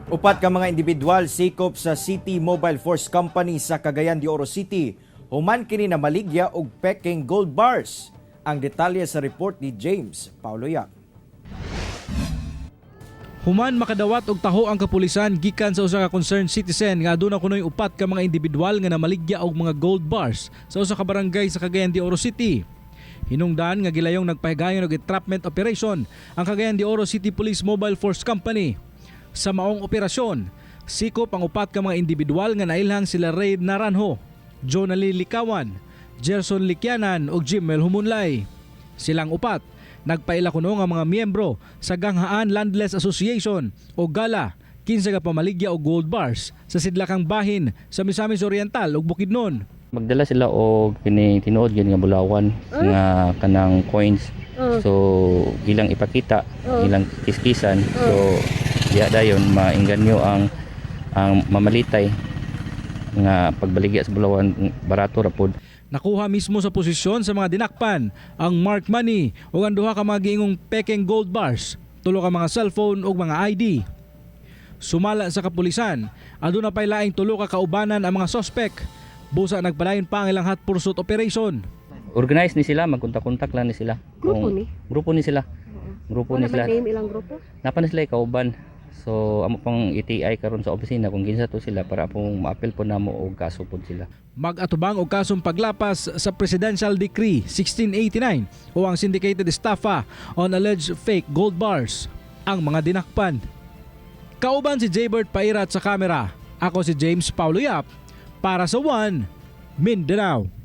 Upat ka mga individual sikop sa City Mobile Force Company sa Cagayan de Oro City human kini na maligya og peking gold bars. Ang detalye sa report ni James Paulo Yap. Human makadawat og taho ang kapulisan gikan sa usa ka concerned citizen nga aduna kunoy upat ka mga individual nga namaligya og mga gold bars sa usa ka barangay sa Cagayan de Oro City. Hinungdan nga gilayong nagpahigayon og entrapment operation ang Cagayan de Oro City Police Mobile Force Company. Sa maong operasyon, sikop ang upat ka mga individual nga nailhang sila Ray Naranjo, Jonali Likawan, Gerson Likianan ug Jimmel Humunlay. Silang upat nagpaila kuno nga mga miyembro sa Ganghaan Landless Association o GALA kinsa ka pamaligya og gold bars sa sidlakang bahin sa Misamis Oriental ug Bukidnon. Magdala sila og kini tinuod gyud nga bulawan nga kanang coins. So ilang ipakita, ilang kiskisan. So diya dayon mainganyo ang mamalitay nga pagbaligya sa bulawan barato ra pod. Nakuha mismo sa posisyon sa mga dinakpan ang marked money ug ang duha ka mga giingong peking gold bars, tulo ka mga cellphone ug mga ID. Sumala sa kapulisan, aduna pay laing tulo ka kaubanan ang mga suspek. Busa nagpadayon pa ang ilang hot pursuit operation. Organize ni sila, magkontak-kontak lang ni sila. Grupo ni? Grupo ni sila. Grupo ni sila. Name ilang grupo? Napa na sila kauban. So amo pang ETI karon sa opisina kung kinsa to sila para pong ma-appeal po namo og kaso pod sila. Mag-atubang og kasong paglapas sa Presidential Decree 1689 o ang syndicated estafa on alleged fake gold bars ang mga dinakpan. Kauban si Jaybert Pairat sa kamera. Ako si James Paulo Yap para sa One Mindanao.